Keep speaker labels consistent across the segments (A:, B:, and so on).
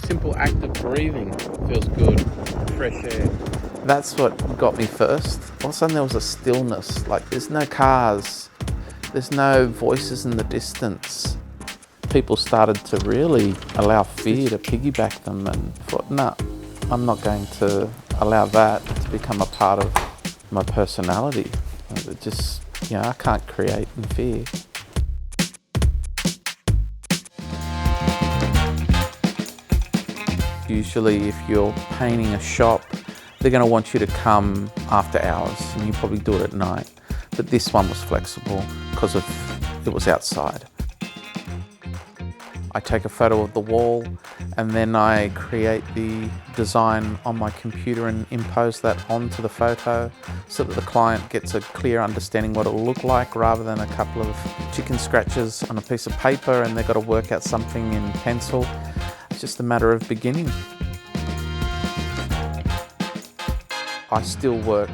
A: simple act of breathing feels good. Fresh air.
B: That's what got me first. All of a sudden there was a stillness, like there's no cars, there's no voices in the distance. People started to really allow fear to piggyback them, and thought, no, I'm not going to allow that to become a part of my personality. It just, I can't create in fear. Usually if you're painting a shop, they're going to want you to come after hours, and you probably do it at night. But this one was flexible because it was outside. I take a photo of the wall, and then I create the design on my computer and impose that onto the photo so that the client gets a clear understanding what it will look like, rather than a couple of chicken scratches on a piece of paper and they've got to work out something in pencil. It's just a matter of beginning. I still work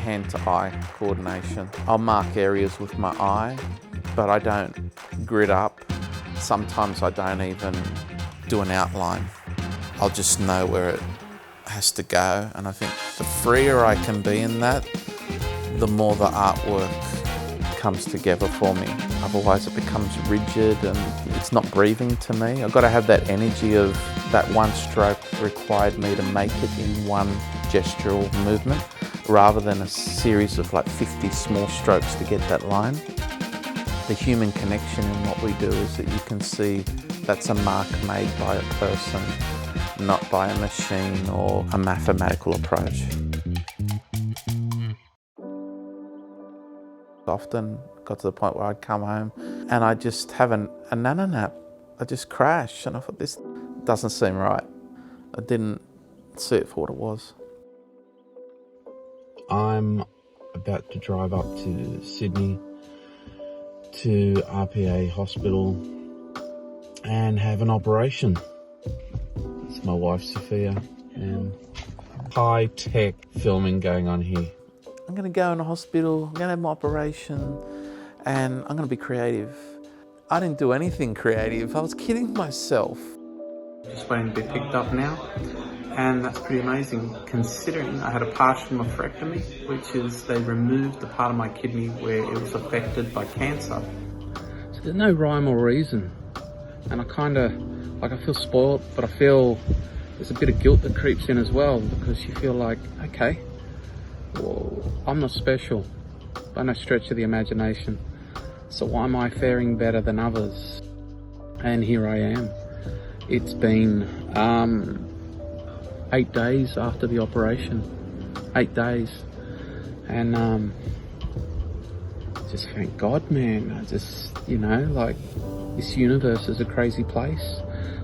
B: hand-to-eye coordination. I'll mark areas with my eye, but I don't grid up. Sometimes I don't even do an outline. I'll just know where it has to go, and I think the freer I can be in that, the more the artwork comes together for me. Otherwise it becomes rigid and it's not breathing to me. I've got to have that energy of that one stroke required me to make it in one gestural movement, rather than a series of like 50 small strokes to get that line. The human connection in what we do is that you can see that's a mark made by a person, not by a machine or a mathematical approach. Often got to the point where I'd come home and I'd just have a nana nap. I'd just crash, and I thought, this doesn't seem right. I didn't see it for what it was.
C: I'm about to drive up to Sydney to RPA hospital and have an operation. It's my wife Sophia, and high-tech filming going on here.
B: I'm going to go in a hospital, I'm going to have my operation, and I'm going to be creative. I didn't do anything creative, I was kidding myself. Just waiting to be picked up now, and that's pretty amazing considering I had a partial nephrectomy, which is they removed the part of my kidney where it was affected by cancer.
A: So there's no rhyme or reason, and I feel spoiled, but I feel there's a bit of guilt that creeps in as well, because you feel like, okay, well, I'm not special by no stretch of the imagination, so why am I faring better than others? And here I am. It's been 8 days after the operation, 8 days, and just thank God, man. I just, like, this universe is a crazy place.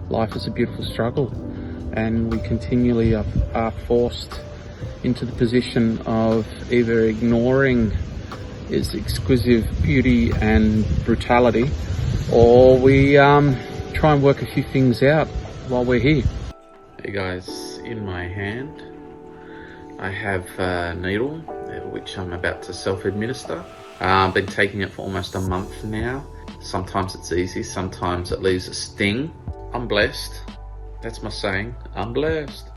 A: Life is a beautiful struggle, and we continually are forced into the position of either ignoring its exquisite beauty and brutality, or we try and work a few things out while we're here.
B: Hey guys, in my hand I have a needle which I'm about to self-administer. I've been taking it for almost a month now. Sometimes it's easy, sometimes it leaves a sting. I'm blessed. That's my saying, I'm blessed.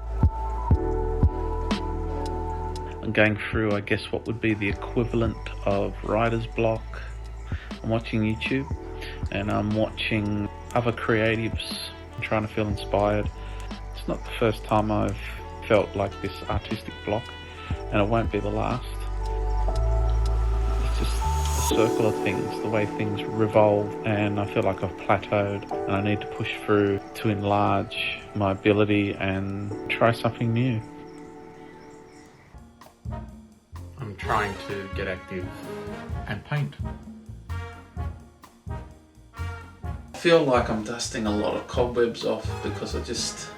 B: I'm going through, I guess, what would be the equivalent of writer's block. I'm watching YouTube and I'm watching other creatives. I'm trying to feel inspired. It's not the first time I've felt like this artistic block, and it won't be the last. It's just the circle of things, the way things revolve, and I feel like I've plateaued and I need to push through to enlarge my ability and try something new. I'm trying to get active and paint. I feel like I'm dusting a lot of cobwebs off because it's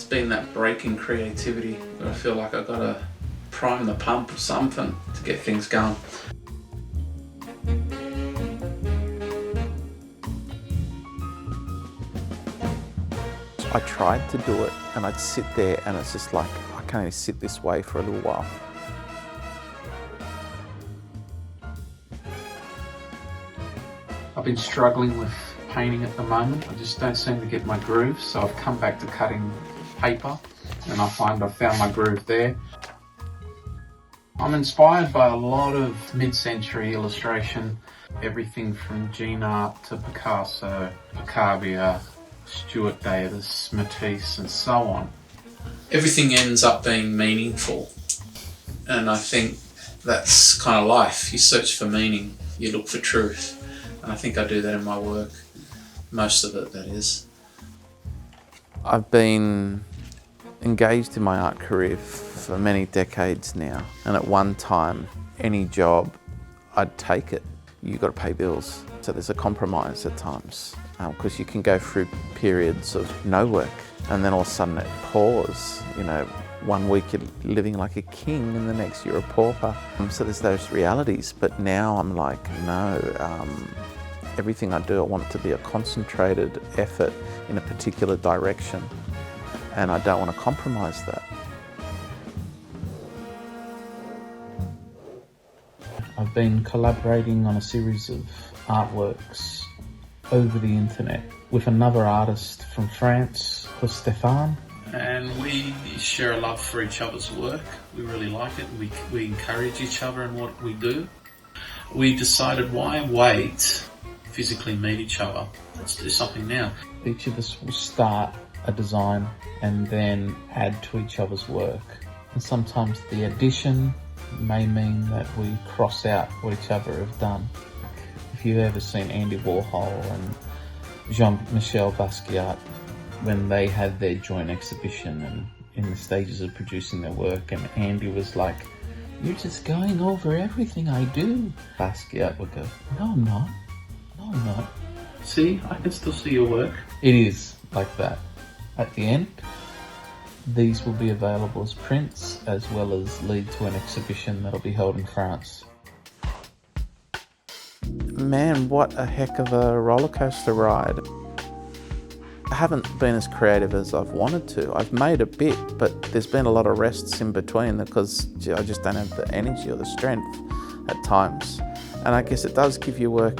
B: been that break in creativity where I feel like I've got to prime the pump or something to get things going. I tried to do it and I'd sit there and it's just like, I can't even sit this way for a little while.
A: I've been struggling with painting at the moment. I just don't seem to get my groove, so I've come back to cutting paper, and I find I've found my groove there. I'm inspired by a lot of mid-century illustration, everything from Jean Art to Picasso, Picabia, Stuart Davis, Matisse, and so on. Everything ends up being meaningful, and I think that's kind of life. You search for meaning, you look for truth, and I think I do that in my work, most of it, that is.
B: I've been engaged in my art career for many decades now, and at one time, any job, I'd take it. You've got to pay bills, so there's a compromise at times, because you can go through periods of no work, and then all of a sudden it pours. You know, 1 week you're living like a king, and the next you're a pauper. So there's those realities, but now I'm like, no, everything I do, I want it to be a concentrated effort in a particular direction, and I don't want to compromise that.
A: I've been collaborating on a series of artworks over the internet with another artist from France, Stéphane. And we share a love for each other's work. We really like it. We encourage each other in what we do. We decided, why wait, physically meet each other? Let's do something now. Each of us will start a design and then add to each other's work. And sometimes the addition may mean that we cross out what each other have done. If you've ever seen Andy Warhol and Jean-Michel Basquiat, when they had their joint exhibition and in the stages of producing their work, and Andy was like, "You're just going over everything I do." Basquiat would go, "No, I'm not. No, I'm not. See, I can still see your work." It is like that. At the end, these will be available as prints, as well as lead to an exhibition that'll be held in France.
B: Man, what a heck of a roller coaster ride. I haven't been as creative as I've wanted to. I've made a bit, but there's been a lot of rests in between because I just don't have the energy or the strength at times. And I guess it does give your work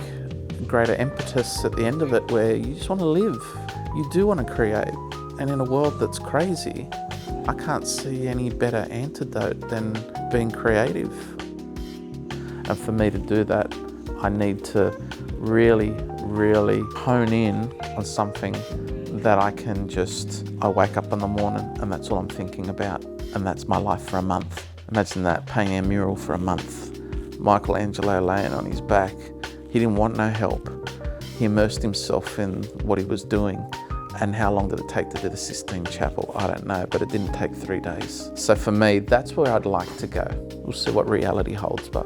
B: greater impetus at the end of it, where you just want to live. You do want to create. And in a world that's crazy, I can't see any better antidote than being creative. And for me to do that, I need to really, really hone in on something that I wake up in the morning and that's all I'm thinking about. And that's my life for a month. Imagine that, painting a mural for a month. Michelangelo laying on his back. He didn't want no help. He immersed himself in what he was doing. And how long did it take to do the Sistine Chapel? I don't know, but it didn't take 3 days. So for me, that's where I'd like to go. We'll see what reality holds, but